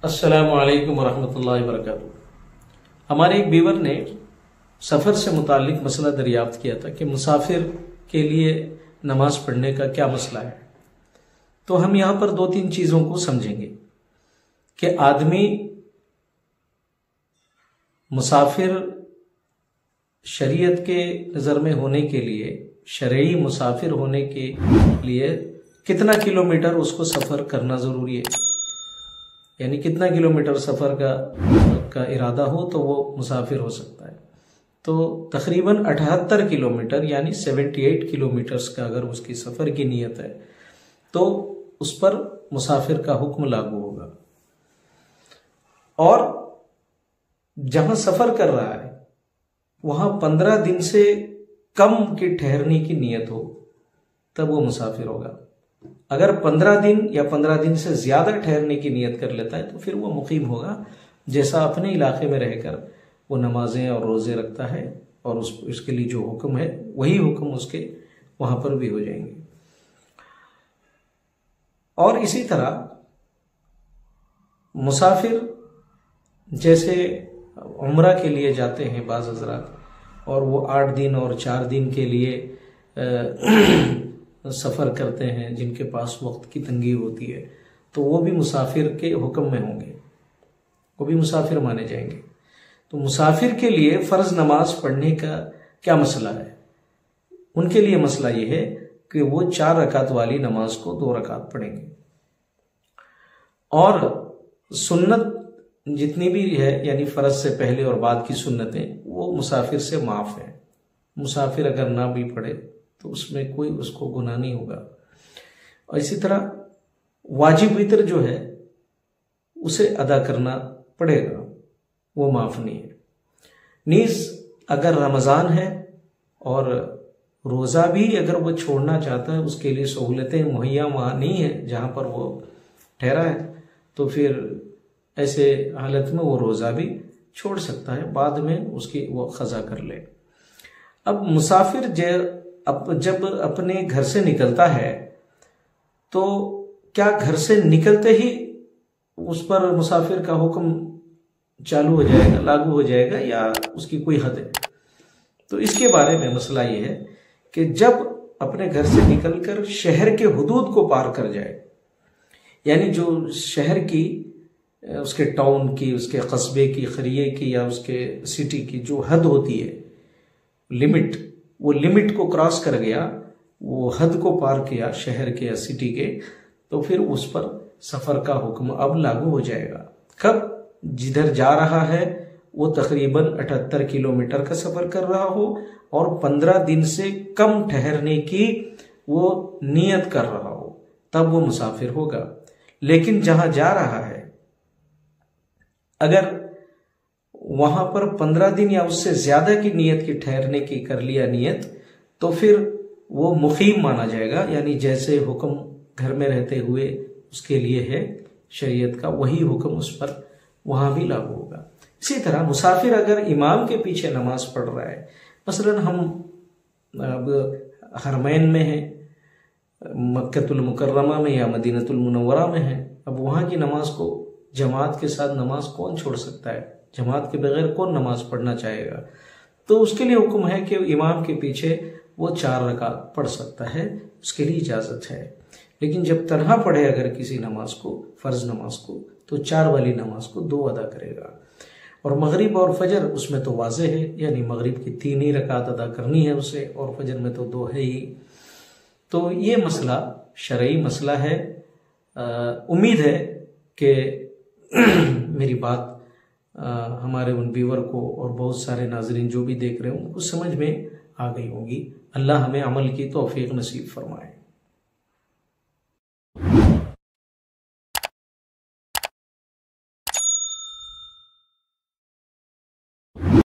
السلام علیکم ورحمۃ اللہ وبرکاتہ۔ ہمارے ایک بیور نے سفر سے متعلق مسئلہ دریافت کیا تھا کہ مسافر کے لیے نماز پڑھنے کا کیا مسئلہ ہے۔ تو ہم یہاں پر دو تین چیزوں کو سمجھیں گے کہ آدمی مسافر شریعت کے نظر میں ہونے کے لیے، شرعی مسافر ہونے کے لیے کتنا کلومیٹر اس کو سفر کرنا ضروری ہے، یعنی کتنا کلومیٹر سفر کا ارادہ ہو تو وہ مسافر ہو سکتا ہے۔ تو تقریباً 78 کلومیٹر یعنی 78 کلومیٹرز کا اگر اس کی سفر کی نیت ہے تو اس پر مسافر کا حکم لاگو ہوگا۔ اور جہاں سفر کر رہا ہے وہاں 15 دن سے کم کی ٹھہرنے کی نیت ہو تب وہ مسافر ہوگا۔ اگر 15 دن یا 15 دن سے زیادہ ٹھہرنے کی نیت کر لیتا ہے تو پھر وہ مقیم ہوگا، جیسا اپنے علاقے میں رہ کر وہ نمازیں اور روزے رکھتا ہے اور اس کے لیے جو حکم ہے وہی حکم اس کے وہاں پر بھی ہو جائیں گے۔ اور اسی طرح مسافر جیسے عمرہ کے لیے جاتے ہیں بعض حضرات اور وہ 8 دن اور 4 دن کے لیے سفر کرتے ہیں، جن کے پاس وقت کی تنگی ہوتی ہے، تو وہ بھی مسافر کے حکم میں ہوں گے، وہ بھی مسافر مانے جائیں گے۔ تو مسافر کے لیے فرض نماز پڑھنے کا کیا مسئلہ ہے؟ ان کے لیے مسئلہ یہ ہے کہ وہ 4 رکعت والی نماز کو 2 رکعت پڑھیں گے، اور سنت جتنی بھی ہے یعنی فرض سے پہلے اور بعد کی سنتیں وہ مسافر سے معاف ہیں۔ مسافر اگر نہ بھی پڑھے تو اس میں کوئی اس کو گناہ نہیں ہوگا۔ اور اسی طرح واجب وتر جو ہے اسے ادا کرنا پڑے گا، وہ معاف نہیں ہے۔ نیز اگر رمضان ہے اور روزہ بھی اگر وہ چھوڑنا چاہتا ہے، اس کے لیے سہولتیں مہیا وہاں نہیں ہیں جہاں پر وہ ٹھہرا ہے، تو پھر ایسے حالت میں وہ روزہ بھی چھوڑ سکتا ہے، بعد میں اس کی وہ قضا کر لے۔ اب مسافر جب اپنے گھر سے نکلتا ہے تو کیا گھر سے نکلتے ہی اس پر مسافر کا حکم چالو ہو جائے گا، لاگو ہو جائے گا، یا اس کی کوئی حد ہے؟ تو اس کے بارے میں مسئلہ یہ ہے کہ جب اپنے گھر سے نکل کر شہر کے حدود کو پار کر جائے، یعنی جو شہر کی، اس کے ٹاؤن کی، اس کے قصبے کی، قریے کی یا اس کے سٹی کی جو حد ہوتی ہے، لمٹ، وہ لمٹ کو کراس کر گیا، وہ حد کو پار کیا شہر کے یا سٹی کے، تو پھر اس پر سفر کا حکم اب لاگو ہو جائے گا۔ کب؟ جدھر جا رہا ہے وہ تقریباً 78 کلومیٹر کا سفر کر رہا ہو اور 15 دن سے کم ٹھہرنے کی وہ نیت کر رہا ہو، تب وہ مسافر ہوگا۔ لیکن جہاں جا رہا ہے اگر وہاں پر 15 دن یا اس سے زیادہ کی نیت کی ٹھہرنے کی کر لیا نیت، تو پھر وہ مقیم مانا جائے گا، یعنی جیسے حکم گھر میں رہتے ہوئے اس کے لیے ہے شریعت کا، وہی حکم اس پر وہاں بھی لاگو ہوگا۔ اسی طرح مسافر اگر امام کے پیچھے نماز پڑھ رہا ہے، مثلا ہم اب حرمین میں ہیں، مکہ المکرمہ میں یا مدینہ المنورہ میں ہیں، اب وہاں کی نماز کو جماعت کے ساتھ نماز کون چھوڑ سکتا ہے؟ جماعت کے بغیر کون نماز پڑھنا چاہے گا؟ تو اس کے لیے حکم ہے کہ امام کے پیچھے وہ 4 رکعت پڑھ سکتا ہے، اس کے لیے اجازت ہے۔ لیکن جب تنہا پڑھے اگر کسی نماز کو، فرض نماز کو، تو 4 والی نماز کو 2 ادا کرے گا۔ اور مغرب اور فجر اس میں تو واضح ہے، یعنی مغرب کی 3 ہی رکعت ادا کرنی ہے اسے، اور فجر میں تو 2 ہے ہی۔ تو یہ مسئلہ شرعی مسئلہ ہے۔ امید ہے کہ میری بات ہمارے ان بیور کو اور بہت سارے ناظرین جو بھی دیکھ رہے ہیں ان کو سمجھ میں آ گئی ہوگی۔ اللہ ہمیں عمل کی توفیق نصیب فرمائے۔